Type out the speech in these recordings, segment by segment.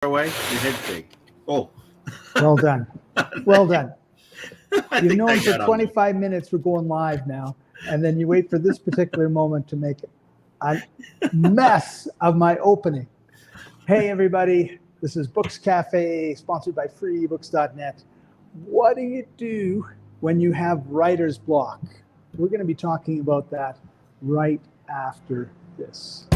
away. Your head's big. Oh, Well done. Well done. You've known for got on 25 minutes we're going live now, and then you wait for this particular moment to make a mess of my opening. Hey, everybody. This is Books Cafe, sponsored by freebooks.net. What do you do when you have writer's block? We're going to be talking about that right after this.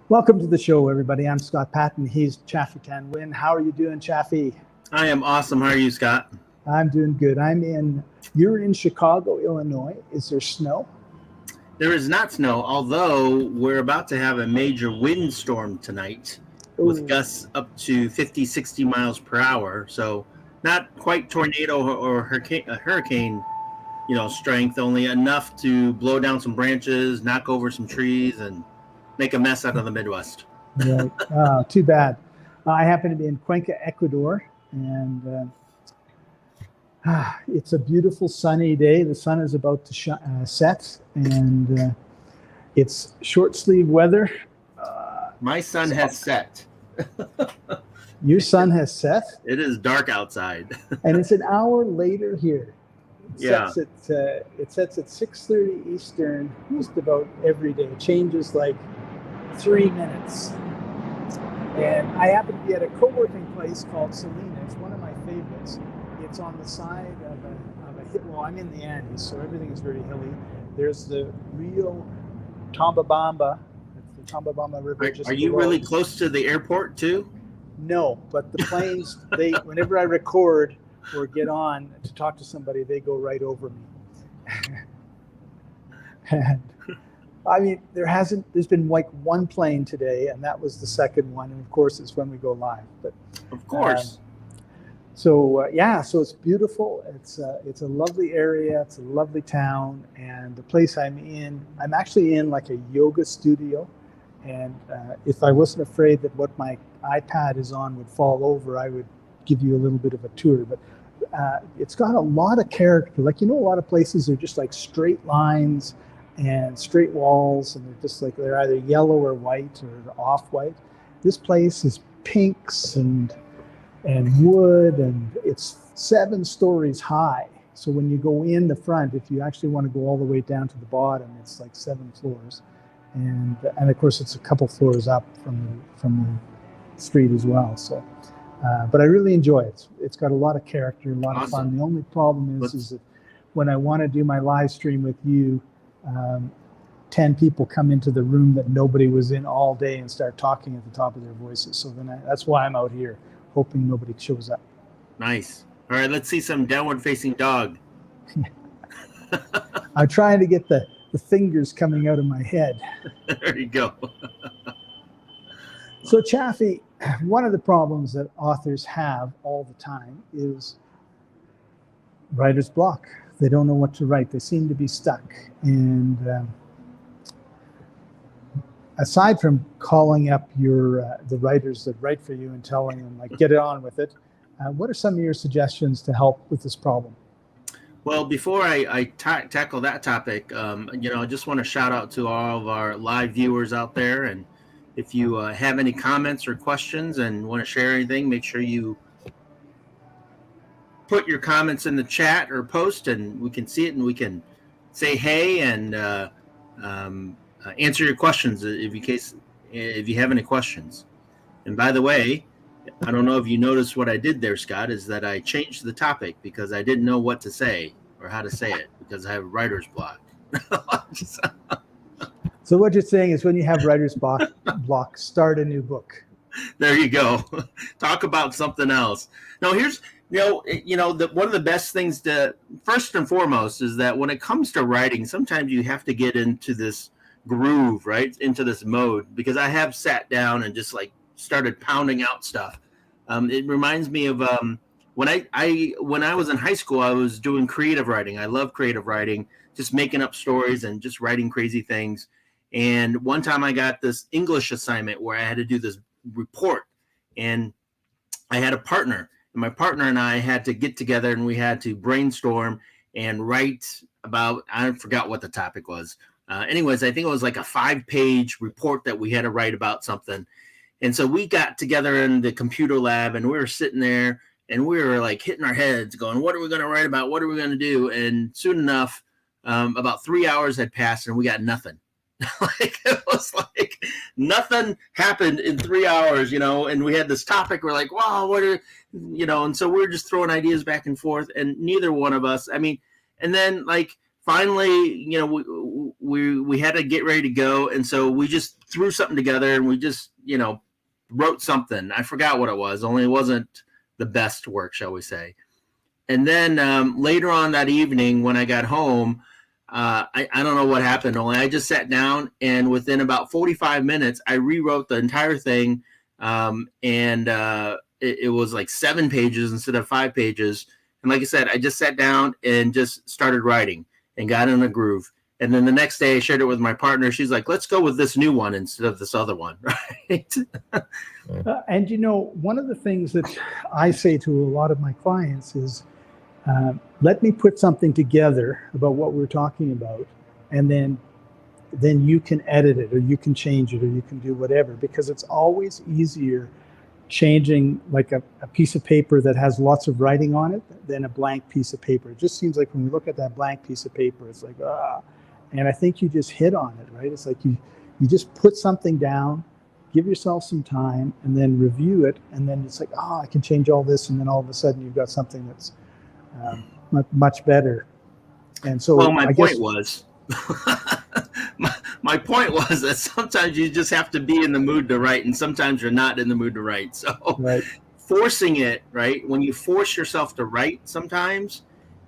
Welcome to the show, everybody. I'm Scott Paton. He's Chaffee-Thanh Nguyen. How are you doing, Chaffee? I am awesome. How are you, Scott? I'm doing good. You're in Chicago, Illinois. Is there snow? There is not snow, although we're about to have a major windstorm tonight with gusts up to 50, 60 miles per hour. So not quite tornado or hurricane, strength, only enough to blow down some branches, knock over some trees, and make a mess out of the Midwest. Right. Too bad. I happen to be in Cuenca, Ecuador, and it's a beautiful sunny day. The sun is about to set, and it's short sleeve weather. My sun has set. Your sun has set? It is dark outside. And it's an hour later here. It sets at 6:30 Eastern just about every day. It changes like 3 minutes. And I happen to be at a co-working place called Selena. It's one of my favorites. It's on the side of a hill. Well, I'm in the Andes, so everything is very hilly. There's the Rio Tambabamba. It's the Tambabamba River. Are you really close to the airport too? No, but the planes, whenever I record or get on to talk to somebody, they go right over me. And I mean, there's been like one plane today, and that was the second one. And of course, it's when we go live. But of course. So it's beautiful. It's a lovely area. It's a lovely town. And the place I'm actually in like a yoga studio. And if I wasn't afraid that what my iPad is on would fall over, I would give you a little bit of a tour. But it's got a lot of character. Like, a lot of places are just like straight lines and straight walls, and they're either yellow or white or off-white. This place is pinks and wood, and it's 7 stories high. So when you go in the front, if you actually want to go all the way down to the bottom, it's like 7 floors, and of course it's a couple floors up from the street as well. So, but I really enjoy it. It's got a lot of character, a lot of fun. The only problem is that when I want to do my live stream with you, 10 people come into the room that nobody was in all day and start talking at the top of their voices. So then that's why I'm out here, hoping nobody shows up. Nice. All right, let's see some downward-facing dog. I'm trying to get the fingers coming out of my head. There you go. So, Chaffee, one of the problems that authors have all the time is writer's block. They don't know what to write. They seem to be stuck. And aside from calling up the writers that write for you and telling them, like, get it on with it, what are some of your suggestions to help with this problem? Well, before I tackle that topic, I just want to shout out to all of our live viewers out there. And if you have any comments or questions and want to share anything, make sure you put your comments in the chat or post, and we can see it, and we can say hey and answer your questions if you have any questions. And by the way, I don't know if you noticed what I did there, Scott, is that I changed the topic because I didn't know what to say or how to say it because I have writer's block. So what you're saying is when you have writer's block, start a new book. There you go. Talk about something else. Now, here's one of the best things to first and foremost is that when it comes to writing, sometimes you have to get into this groove, right? Into this mode, because I have sat down and just like started pounding out stuff. It reminds me of when I was in high school, I was doing creative writing. I love creative writing, just making up stories and just writing crazy things. And one time I got this English assignment where I had to do this report, and I had a partner, and my partner and I had to get together, and we had to brainstorm and write about, I forgot what the topic was. Anyways, I think it was like a 5-page report that we had to write about something. And so we got together in the computer lab, and we were sitting there, and we were like hitting our heads going, what are we going to write about? What are we going to do? And soon enough, about 3 hours had passed, and we got nothing. Like, it was like nothing happened in 3 hours, and we had this topic. We're like, wow, and so we're just throwing ideas back and forth, and neither one of us, and then like finally, we had to get ready to go. And so we just threw something together, and we just, wrote something. I forgot what it was, only it wasn't the best work, shall we say. And then later on that evening when I got home, I don't know what happened. Only I just sat down, and within about 45 minutes, I rewrote the entire thing. It was like 7 pages instead of 5 pages. And like I said, I just sat down and just started writing and got in a groove. And then the next day I shared it with my partner. She's like, let's go with this new one instead of this other one. Right. And one of the things that I say to a lot of my clients is, let me put something together about what we're talking about, and then you can edit it, or you can change it, or you can do whatever, because it's always easier changing like a piece of paper that has lots of writing on it than a blank piece of paper. It just seems like when you look at that blank piece of paper, it's like, and I think you just hit on it, right? It's like you just put something down, give yourself some time, and then review it, and then it's like, I can change all this, and then all of a sudden you've got something that's much better. And so, well, my point was that sometimes you just have to be in the mood to write, and sometimes you're not in the mood to write. So right. Forcing it, right? When you force yourself to write, sometimes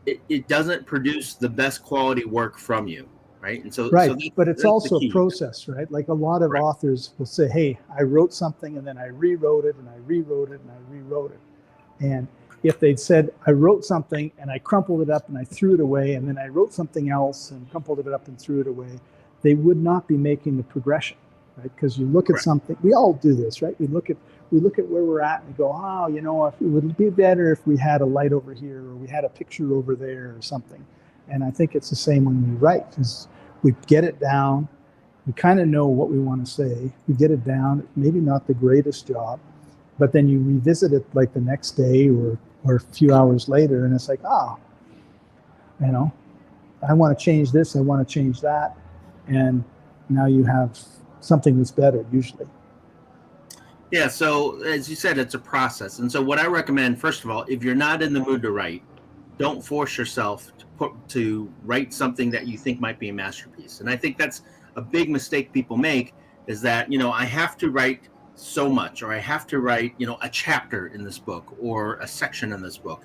it doesn't produce the best quality work from you, right? And so, right. So but it's also a process, right? Like a lot of authors will say, hey, I wrote something, and then I rewrote it, and I rewrote it, and I rewrote it. And if they'd said, I wrote something and I crumpled it up and I threw it away, and then I wrote something else and crumpled it up and threw it away, they would not be making the progression, right? Because you look at something, we all do this, right? We look at where we're at and we go, it would be better if we had a light over here, or we had a picture over there, or something. And I think it's the same when we write, because we get it down, we kind of know what we want to say, we get it down, maybe not the greatest job, but then you revisit it like the next day or a few hours later, and it's like, I want to change this, I want to change that. And now you have something that's better, usually. Yeah, so as you said, it's a process. And so what I recommend, first of all, if you're not in the mood to write, don't force yourself to write something that you think might be a masterpiece. And I think that's a big mistake people make, is that, I have to write so much, or I have to write, a chapter in this book or a section in this book.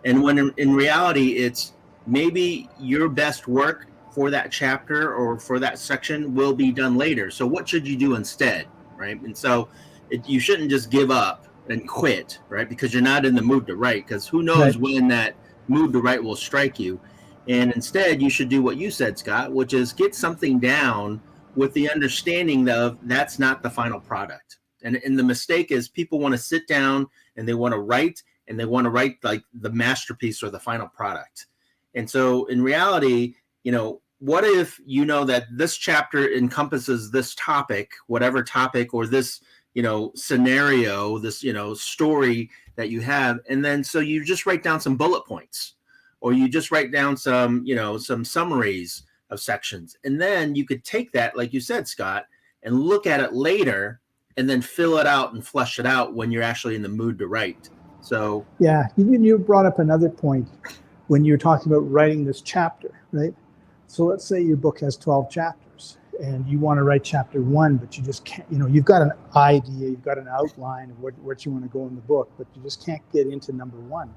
And when in reality, it's maybe your best work for that chapter or for that section will be done later. So what should you do instead, right? And so you shouldn't just give up and quit, right? Because you're not in the mood to write, because who knows when that mood to write will strike you. And instead, you should do what you said, Scott, which is get something down with the understanding of that's not the final product. And the mistake is people want to sit down and they want to write, and they want to write like the masterpiece or the final product. And so in reality, what if that this chapter encompasses this topic, whatever topic, or this, scenario, this, story that you have. And then so you just write down some bullet points, or you just write down some, some summaries of sections. And then you could take that, like you said, Scott, and look at it later, and then fill it out and flesh it out when you're actually in the mood to write. So yeah, you brought up another point when you're talking about writing this chapter, right? So let's say your book has 12 chapters, and you want to write chapter 1, but you just can't, you've got an idea, you've got an outline of what you want to go in the book, but you just can't get into number 1.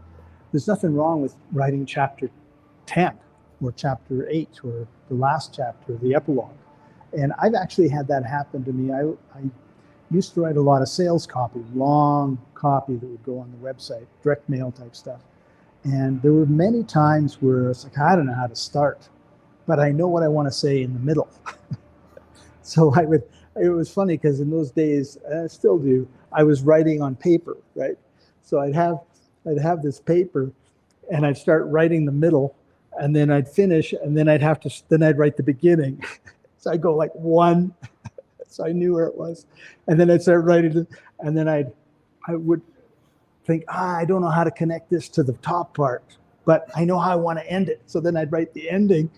There's nothing wrong with writing chapter 10 or chapter 8 or the last chapter, the epilogue. And I've actually had that happen to me. I used to write a lot of sales copy, long copy that would go on the website, direct mail type stuff. And there were many times where it's like, I don't know how to start, but I know what I want to say in the middle. So it was funny because in those days, and I still do, I was writing on paper, right? So I'd have this paper, and I'd start writing the middle, and then I'd finish, and then I'd write the beginning. So I'd go like 1, so I knew where it was, and then I'd start writing it, and then I would think, I don't know how to connect this to the top part, but I know how I want to end it. So then I'd write the ending,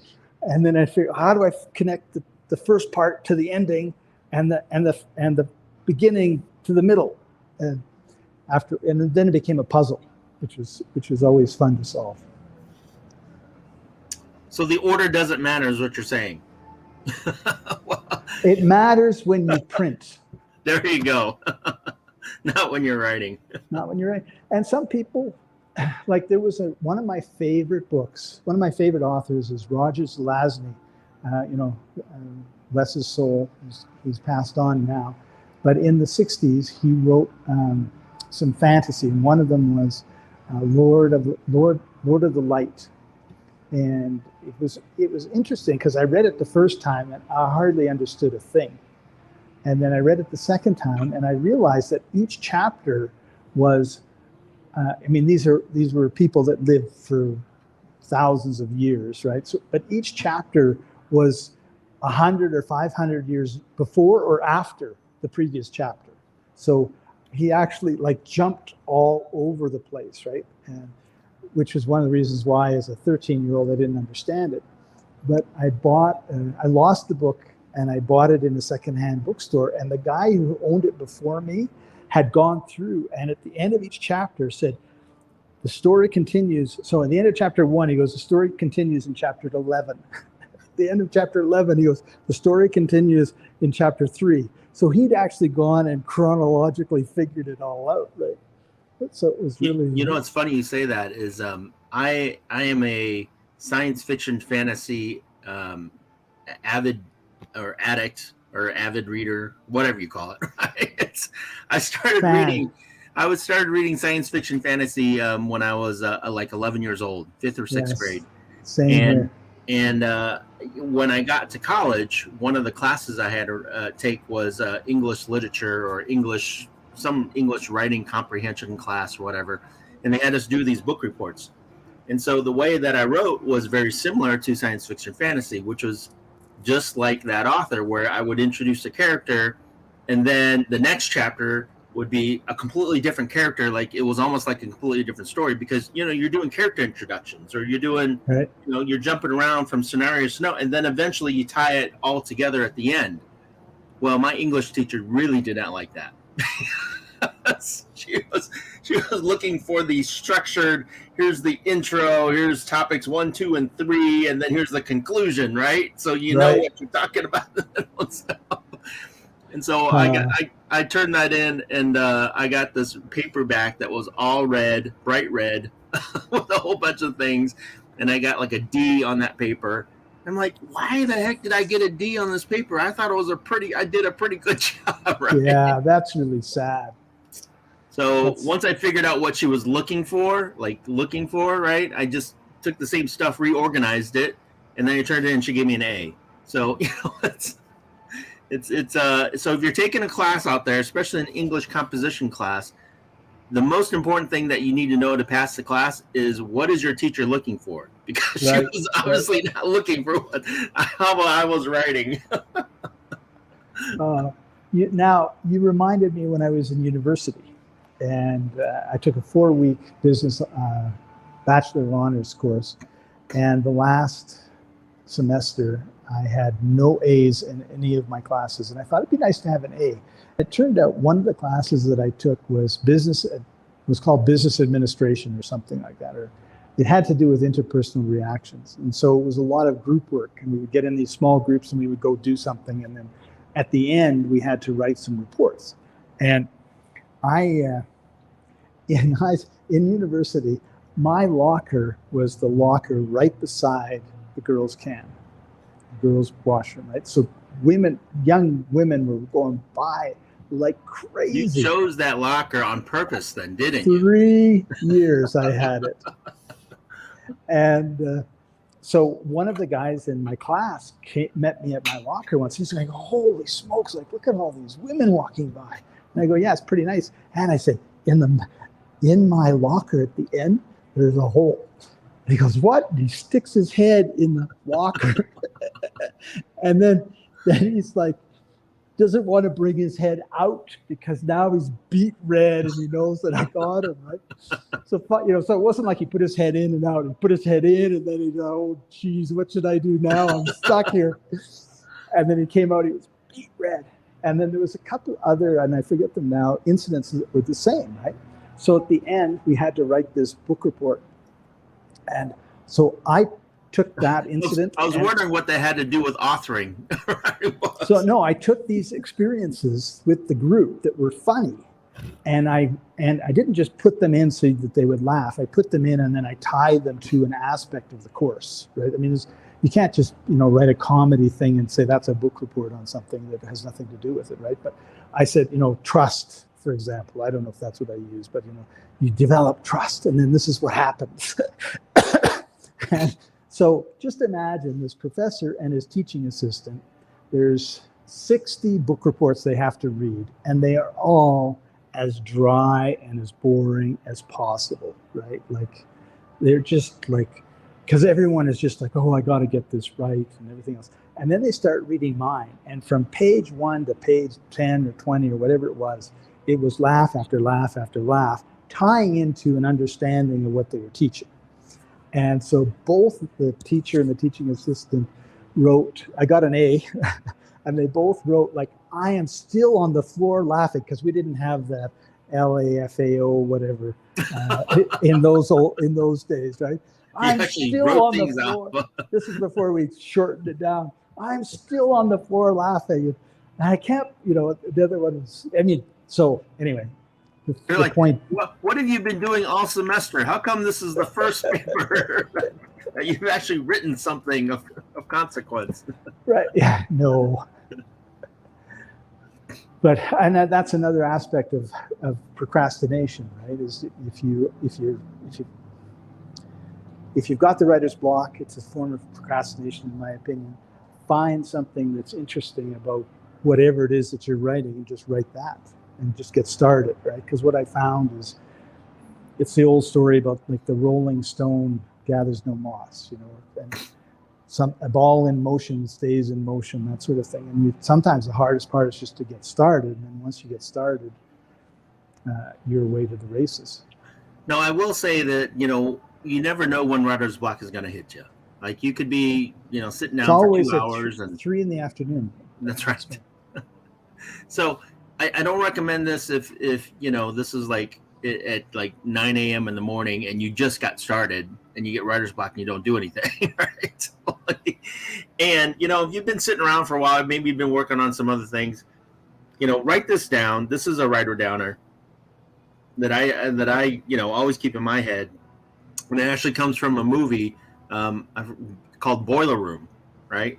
and then I'd figure, how do I connect the first part to the ending, and the beginning to the middle, and then it became a puzzle, which was always fun to solve. So the order doesn't matter, is what you're saying. It matters when you print. There you go. Not when you're writing. Not when you're writing. And some people, like there was one of my favorite books, one of my favorite authors is Roger Zelazny. Bless his soul, he's passed on now. But in the 60s, he wrote some fantasy, and one of them was Lord of the Light. And it was interesting because I read it the first time and I hardly understood a thing. And then I read it the second time and I realized that each chapter was, these were people that lived for thousands of years, right? So, but each chapter was 100 or 500 years before or after the previous chapter. So he actually like jumped all over the place, right? And which was one of the reasons why, as a 13-year-old, I didn't understand it. But I lost the book, and I bought it in a secondhand bookstore. And the guy who owned it before me had gone through, and at the end of each chapter said, the story continues. So at the end of chapter 1, he goes, the story continues in chapter 11. At the end of chapter 11, he goes, the story continues in chapter 3. So he'd actually gone and chronologically figured it all out, right? So it was really. It's funny you say that. Is I am a science fiction fantasy avid or addict or avid reader, whatever you call it. Right? I started reading science fiction fantasy when I was like 11 years old, 5th or 6th grade. Same here. And when I got to college, one of the classes I had to take was English literature or some English writing comprehension class or whatever. And they had us do these book reports. And so the way that I wrote was very similar to science fiction fantasy, which was just like that author, where I would introduce a character and then the next chapter would be a completely different character. Like it was almost like a completely different story because, you're doing character introductions or you're doing, right. You're jumping around from scenario to scenario, and then eventually you tie it all together at the end. Well, my English teacher really did not like that. She was looking for the structured, here's the intro, here's topics 1, 2, and 3, and then here's the conclusion, right? So know what you're talking about. And so I turned that in, and I got this paperback that was all red, bright red, with a whole bunch of things, and I got like a D on that paper. I'm like, why the heck did I get a D on this paper? I thought I did a pretty good job, right? Yeah, that's really sad. So once I figured out what she was looking for, right? I just took the same stuff, reorganized it, and then I turned it in and she gave me an A. So, so if you're taking a class out there, especially an English composition class, the most important thing that you need to know to pass the class is what is your teacher looking for? Because she was obviously not looking for how I was writing. You reminded me when I was in university, and I took a 4-week business Bachelor of Honors course, and the last semester I had no A's in any of my classes, and I thought it'd be nice to have an A. It turned out one of the classes that I took was called business administration or something like that, or it had to do with interpersonal reactions. And so it was a lot of group work, and we would get in these small groups and we would go do something. And then at the end, we had to write some reports. And in university, my locker was the locker right beside the girls' washroom, right? So young women were going by like crazy. You chose that locker on purpose then, didn't you? 3 years I had it. And so one of the guys in my class met me at my locker once. He's like, holy smokes, like, look at all these women walking by. And I go, yeah, it's pretty nice. And I said, in in my locker at the end, there's a hole. And he goes, what? And he sticks his head in the locker. And then he's like, doesn't want to bring his head out because now he's beat red and he knows that I got him, right? So, so it wasn't like he put his head in and out. He put his head in and then he go, oh, geez, what should I do now? I'm stuck here. And then he came out, he was beat red. And then there was a couple other, and I forget them now, incidents that were the same, right? So at the end, we had to write this book report. And so I took that incident. I was wondering what they had to do with authoring. So no, I took these experiences with the group that were funny, and I didn't just put them in so that they would laugh. I put them in and then I tied them to an aspect of the course, right? I mean, you can't just write a comedy thing and say that's a book report on something that has nothing to do with it, right? But I said, trust, for example. I don't know if that's what I use, but you develop trust, and then this is what happens. And so just imagine this professor and his teaching assistant. There's 60 book reports they have to read, and they are all as dry and as boring as possible, right? Like they're just like, because everyone is just like, oh, I got to get this right and everything else. And then they start reading mine. And from page 1 to page 10 or 20 or whatever it was laugh after laugh after laugh, tying into an understanding of what they were teaching. And so both the teacher and the teaching assistant wrote, I got an A, and they both wrote like, I am still on the floor laughing, because we didn't have that LAFAO, whatever, in those days, right? I'm still on the floor. This is before we shortened it down. I'm still on the floor laughing. And I can't, the other one was, so anyway. You're like, point. What have you been doing all semester? How come this is the first paper that you've actually written something of consequence? Right. Yeah. No. But that's another aspect of procrastination, right? Is if you've got the writer's block, it's a form of procrastination, in my opinion. Find something that's interesting about whatever it is that you're writing and just write that. And just get started, right? Because what I found is, it's the old story about like the rolling stone gathers no moss, and a ball in motion stays in motion, that sort of thing. And sometimes the hardest part is just to get started, and then once you get started, you're away to the races. Now, I will say that you never know when writer's block is going to hit you. Like you could be, sitting down for 2 hours and 3 in the afternoon. That's right. So. I don't recommend this if this is like at like 9 a.m. in the morning and you just got started and you get writer's block and you don't do anything, right? And if you've been sitting around for a while, maybe you've been working on some other things, write this down. This is a writer downer that I always keep in my head, and it actually comes from a movie called Boiler Room. Right?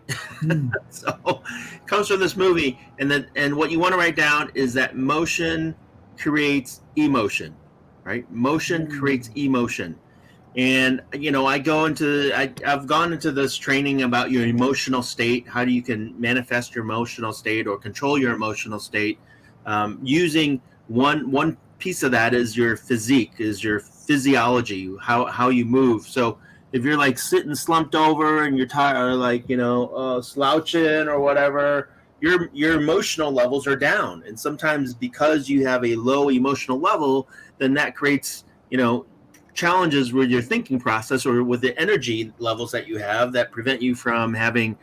So it comes from this movie, and what you want to write down is that motion creates emotion, right? Motion creates emotion. And I've gone into this training about your emotional state, how you can manifest your emotional state or control your emotional state, using one piece of that is your physique, is your physiology, how you move. So if you're like sitting slumped over and you're tired, or like slouching or whatever, your emotional levels are down. And sometimes because you have a low emotional level, then that creates challenges with your thinking process or with the energy levels that you have that prevent you from having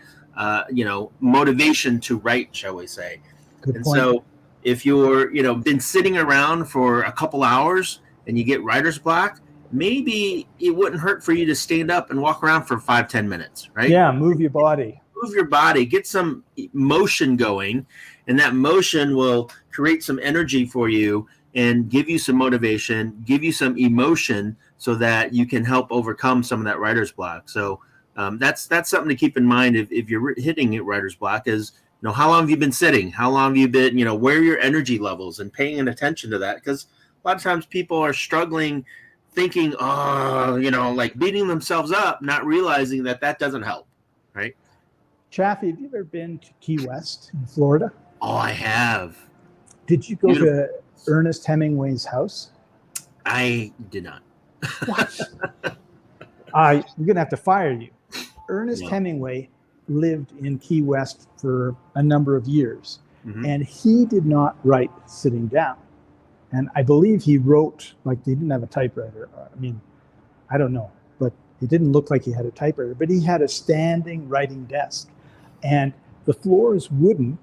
motivation to write, shall we say. Good and point. So if you're been sitting around for a couple hours and you get writer's block, maybe it wouldn't hurt for you to stand up and walk around for 5-10 minutes, right? Yeah, move your body. Move your body, get some motion going, and that motion will create some energy for you and give you some motivation, give you some emotion so that you can help overcome some of that writer's block. So that's something to keep in mind if you're hitting a writer's block is, how long have you been sitting? How long have you been, where are your energy levels, and paying attention to that? Because a lot of times people are struggling thinking, like beating themselves up, not realizing that doesn't help, right? Chaffee, have you ever been to Key West in Florida? Oh, I have. Did you go to Ernest Hemingway's house? I did not. What? We're going to have to fire you. Ernest No. Hemingway lived in Key West for a number of years, Mhm. and he did not write sitting down. And I believe he wrote, like, he didn't have a typewriter. I mean, I don't know, but it didn't look like he had a typewriter, but he had a standing writing desk. And the floor is wooden,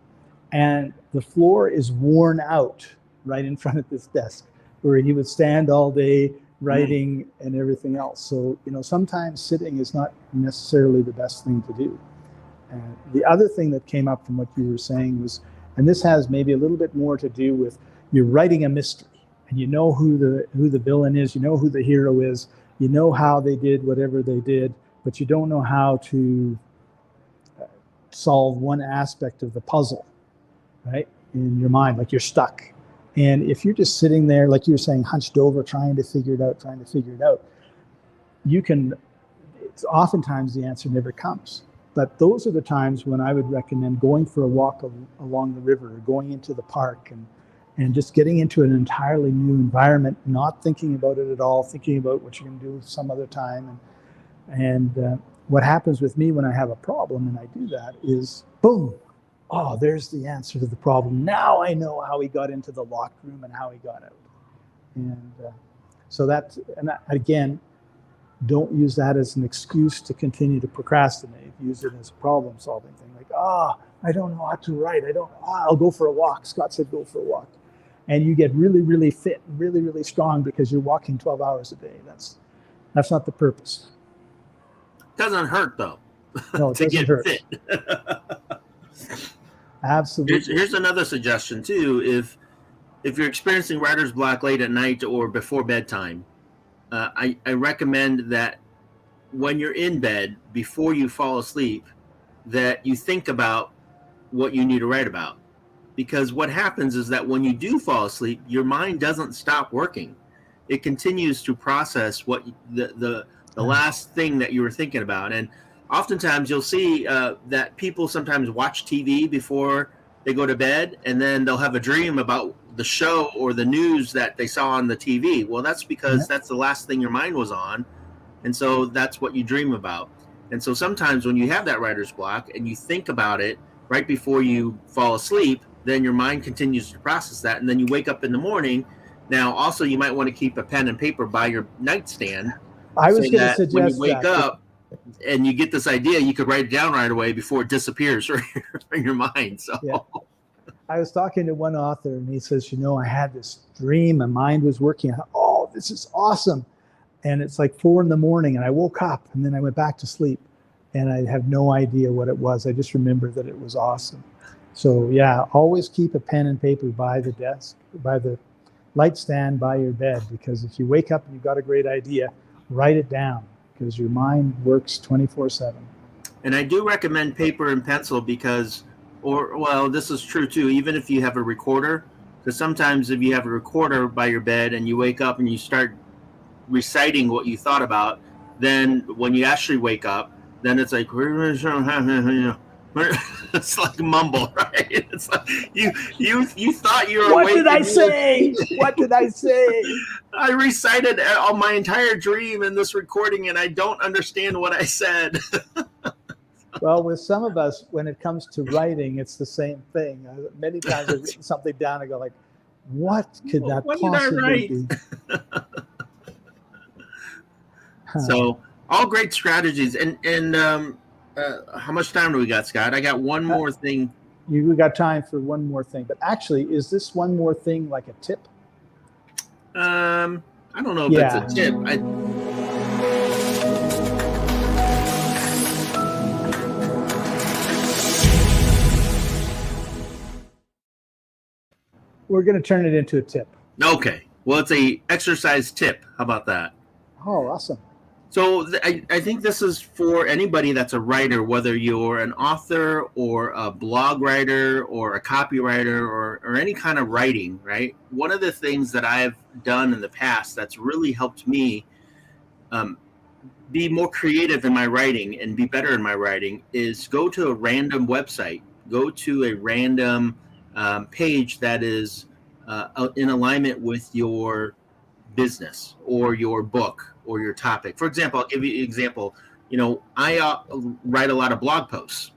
and the floor is worn out right in front of this desk, where he would stand all day writing and everything else. So, sometimes sitting is not necessarily the best thing to do. And the other thing that came up from what you were saying was, and this has maybe a little bit more to do with, you're writing a mystery, and you know who the villain is, you know who the hero is, you know how they did whatever they did, but you don't know how to solve one aspect of the puzzle, right? In your mind, like you're stuck. And if you're just sitting there, like you were saying, hunched over, trying to figure it out, oftentimes the answer never comes. But those are the times when I would recommend going for a walk along the river, or going into the park, and just getting into an entirely new environment, not thinking about it at all, thinking about what you're going to do some other time. And what happens with me when I have a problem and I do that is, boom, oh, there's the answer to the problem. Now I know how he got into the locked room and how he got out. And again, don't use that as an excuse to continue to procrastinate. Use it as a problem-solving thing. Like, I don't know how to write. I'll go for a walk. Scott said go for a walk. And you get really, really fit, really, really strong because you're walking 12 hours a day. That's not the purpose. Doesn't hurt, though. No, it doesn't hurt. Fit. Absolutely. Here's another suggestion, too. If you're experiencing writer's block late at night or before bedtime, I recommend that when you're in bed, before you fall asleep, that you think about what you need to write about. Because what happens is that when you do fall asleep, your mind doesn't stop working. It continues to process what the last thing that you were thinking about. And oftentimes you'll see that people sometimes watch TV before they go to bed, and then they'll have a dream about the show or the news that they saw on the TV. Well, that's because that's the last thing your mind was on. And so that's what you dream about. And so sometimes when you have that writer's block and you think about it right before you fall asleep, then your mind continues to process that. And then you wake up in the morning. Now, also, you might want to keep a pen and paper by your nightstand. I was going to suggest when you wake up and you get this idea, you could write it down right away before it disappears from your mind. So. Yeah. I was talking to one author, and he says, I had this dream. My mind was working. Oh, this is awesome. And it's like 4 a.m, and I woke up, and then I went back to sleep, and I have no idea what it was. I just remember that it was awesome. So yeah, always keep a pen and paper by the desk, by the light stand by your bed, because if you wake up and you've got a great idea, write it down, because your mind works 24/7. And I do recommend paper and pencil because, this is true too, even if you have a recorder, because sometimes if you have a recorder by your bed and you wake up and you start reciting what you thought about, then when you actually wake up, then it's like, it's like a mumble, right? It's like you thought you were What awake. Did I say? What did I say? I recited all my entire dream in this recording, and I don't understand what I said. Well, with some of us, when it comes to writing, it's the same thing. Many times I've written something down and go like, what could that possibly be? So all great strategies. And how much time do we got, Scott? I got one more thing. You got time for one more thing. But actually, is this one more thing like a tip? I don't know if it's a tip. We're going to turn it into a tip. Okay. Well, it's a exercise tip. How about that? Oh, awesome. So I think this is for anybody that's a writer, whether you're an author or a blog writer or a copywriter or any kind of writing, right? One of the things that I've done in the past that's really helped me be more creative in my writing and be better in my writing is go to a random website, go to a random page that is in alignment with your business or your book or your topic. For example, I'll give you an example. I write a lot of blog posts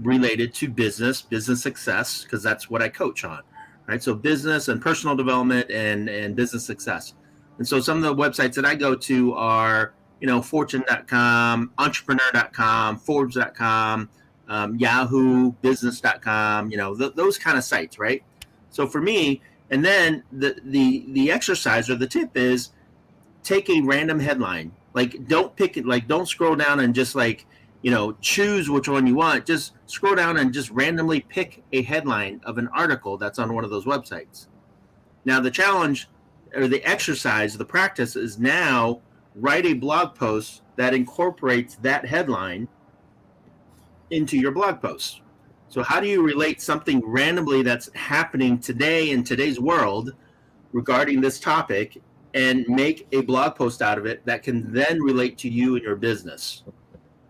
related to business success, because that's what I coach on, right? So business and personal development and business success. And so some of the websites that I go to are, fortune.com, entrepreneur.com, forbes.com, Yahoo, business.com, those kind of sites, right? So for me, and then the exercise or the tip is take a random headline. Like, don't pick it, like, don't scroll down and just choose which one you want. Just scroll down and just randomly pick a headline of an article that's on one of those websites. Now, the challenge or the exercise, the practice is now write a blog post that incorporates that headline into your blog post. So how do you relate something randomly that's happening today in today's world regarding this topic and make a blog post out of it that can then relate to you and your business?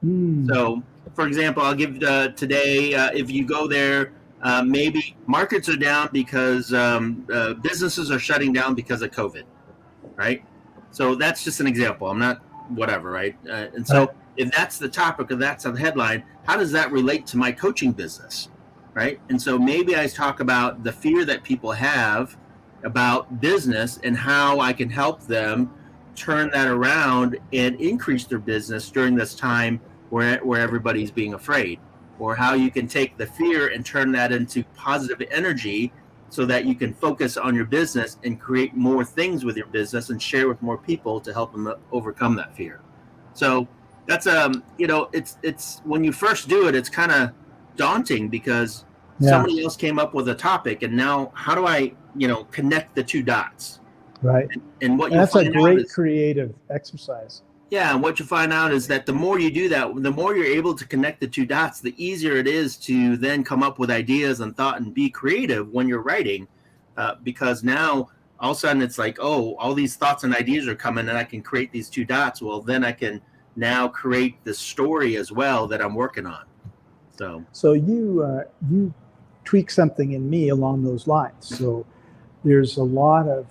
So, for example, I'll give today, if you go there, maybe markets are down because businesses are shutting down because of COVID, right? So that's just an example. I'm not whatever, right? And so if that's the topic or that's the headline, how does that relate to my coaching business, right? And so maybe I talk about the fear that people have about business and how I can help them turn that around and increase their business during this time where everybody's being afraid, or how you can take the fear and turn that into positive energy so that you can focus on your business and create more things with your business and share with more people to help them overcome that fear. So that's it's when you first do it, it's kind of daunting because somebody else came up with a topic, and now how do I connect the two dots? Right. And what that's a great creative exercise. Yeah, and what you find out is that the more you do that, the more you're able to connect the two dots, the easier it is to then come up with ideas and thought and be creative when you're writing, because now all of a sudden it's like, oh, all these thoughts and ideas are coming and I can create these two dots. Well, then I can now create the story as well that I'm working on. So you tweak something in me along those lines. So there's a lot of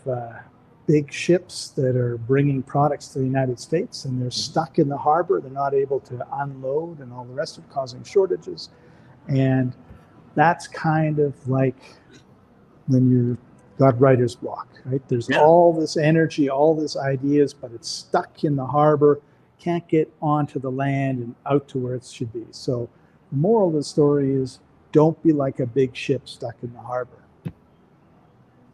big ships that are bringing products to the United States, and they're stuck in the harbor. They're not able to unload and all the rest of it, causing shortages. And that's kind of like when you've got writer's block, right? There's all this energy, all this ideas, but it's stuck in the harbor, can't get onto the land and out to where it should be. So the moral of the story is, don't be like a big ship stuck in the harbor.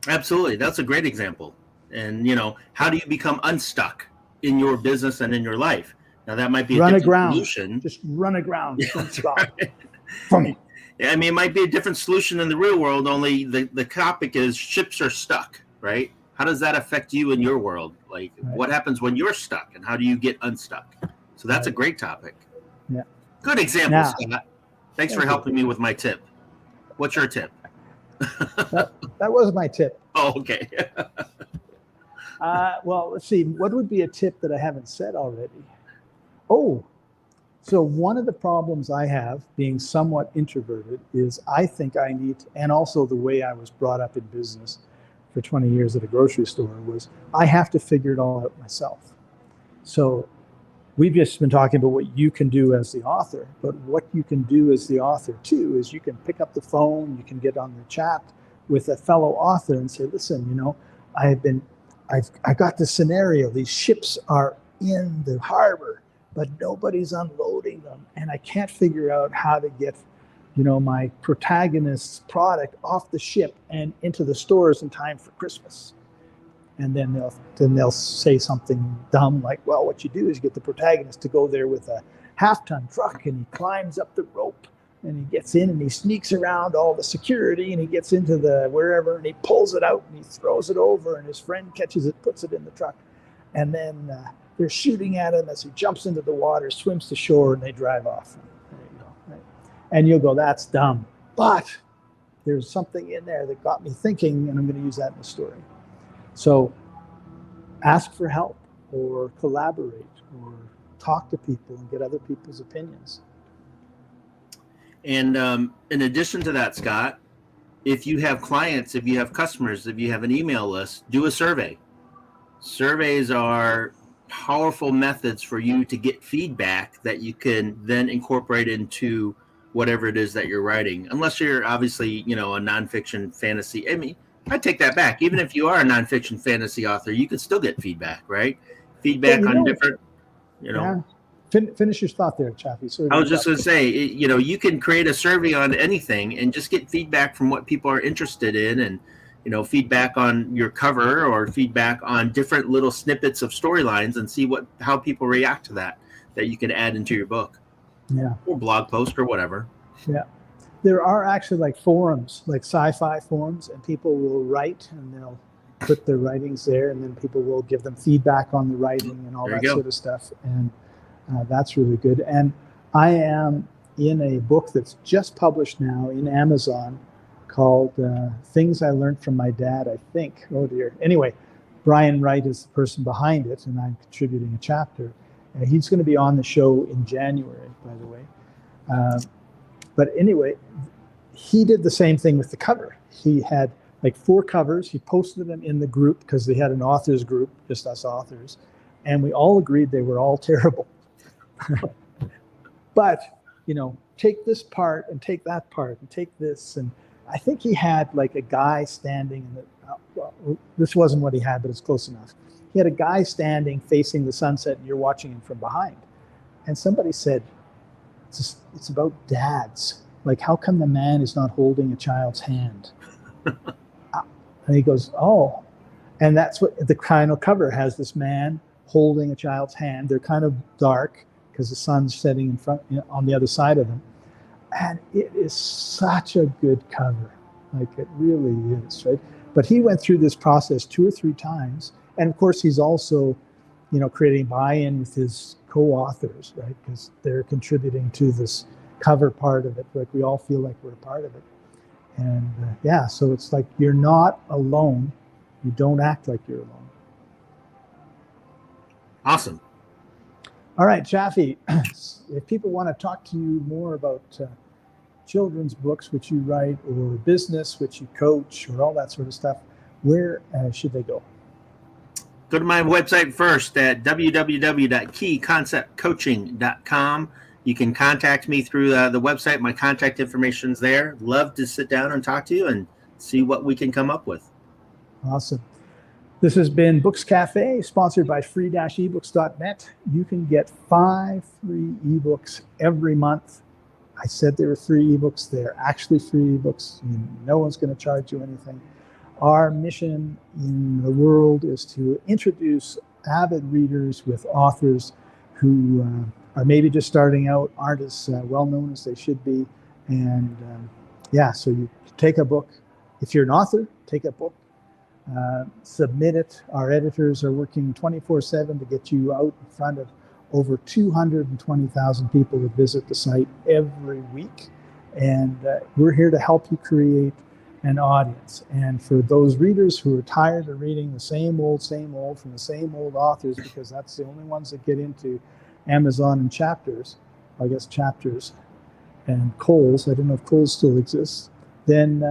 Absolutely. That's a great example. And, how do you become unstuck in your business and in your life? Now, that might be a different solution. Just run aground. Don't stop. Right. I mean, it might be a different solution in the real world, only the topic is ships are stuck, right? How does that affect you in your world? Like, what happens when you're stuck, and how do you get unstuck? So that's a great topic. Yeah. Good example, Scott. Thanks for helping me with my tip. What's your tip? That was my tip. Oh, okay. Well, let's see. What would be a tip that I haven't said already? Oh, so one of the problems I have, being somewhat introverted, is I think I need to, and also the way I was brought up in business for 20 years at a grocery store, was I have to figure it all out myself. So we've just been talking about what you can do as the author, but what you can do as the author too is you can pick up the phone, you can get on the chat with a fellow author and say, listen, I got this scenario. These ships are in the harbor, but nobody's unloading them, and I can't figure out how to get, my protagonist's product off the ship and into the stores in time for Christmas. And then they'll say something dumb like, well, what you do is you get the protagonist to go there with a half-ton truck, and he climbs up the rope, and he gets in and he sneaks around all the security, and he gets into the wherever, and he pulls it out and he throws it over, and his friend catches it, puts it in the truck, and then they're shooting at him as he jumps into the water, swims to shore, and they drive off. There you go. Right? And you'll go, that's dumb. But there's something in there that got me thinking, and I'm going to use that in the story. So ask for help, or collaborate, or talk to people and get other people's opinions. And in addition to that, Scott, if you have clients, if you have customers, if you have an email list, do a survey. surveys are powerful methods for you to get feedback that you can then incorporate into whatever it is that you're writing. Unless you're obviously, a nonfiction fantasy. I mean, I take that back. Even if you are a nonfiction fantasy author, you can still get feedback, right? Well, Feedback on different, yeah. Finish your thought there, Chaffee. Sorry I was just to going to say, you can create a survey on anything and just get feedback from what people are interested in, and feedback on your cover or feedback on different little snippets of storylines, and see how people react to that you can add into your book, or blog post or whatever. Yeah, there are actually like forums, like sci-fi forums, and people will write and they'll put their writings there, and then people will give them feedback on the writing and all that sort of stuff, and that's really good. And I am in a book that's just published now in Amazon called Things I Learned from My Dad, I think. Oh dear. Anyway, Brian Wright is the person behind it, and I'm contributing a chapter. He's going to be on the show in January, by the way. But anyway, he did the same thing with the cover. He had like 4 covers. He posted them in the group because they had an authors group, just us authors. And we all agreed they were all terrible. But, take this part and take that part and take this. And I think he had like a guy standing in the, this wasn't what he had, but it's close enough. He had a guy standing facing the sunset, and you're watching him from behind. And somebody said, it's about dads. Like, how come the man is not holding a child's hand? And he goes, oh. And that's what the final cover has, this man holding a child's hand. They're kind of dark because the sun's setting in front, on the other side of them. And it is such a good cover. Like, it really is, right? But he went through this process 2 or 3 times. And of course, he's also, creating buy-in with his co-authors, right? Because they're contributing to this cover part of it. Like, we all feel like we're a part of it. And so it's like, you're not alone. You don't act like you're alone. Awesome. All right, Chaffee, if people want to talk to you more about children's books, which you write, or business, which you coach, or all that sort of stuff, where should they go? Go to my website first at www.keyconceptcoaching.com. You can contact me through the website. My contact information is there. Love to sit down and talk to you and see what we can come up with. Awesome. This has been Books Cafe, sponsored by free-ebooks.net. You can get 5 free ebooks every month. I said they were free ebooks. They're actually free ebooks. No one's going to charge you anything. Our mission in the world is to introduce avid readers with authors who are maybe just starting out, aren't as well known as they should be. And so you take a book. If you're an author, take a book. Submit it. Our editors are working 24/7 to get you out in front of over 220,000 people that visit the site every week. And we're here to help you create an audience. And for those readers who are tired of reading the same old from the same old authors, because that's the only ones that get into Amazon and Chapters, I guess Chapters and Kohl's, I don't know if Kohl's still exists, then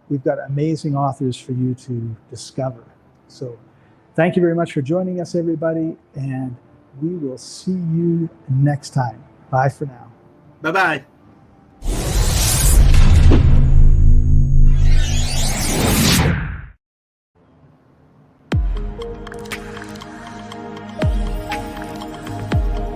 we've got amazing authors for you to discover. So thank you very much for joining us, everybody, and we will see you next time. Bye for now. Bye-bye.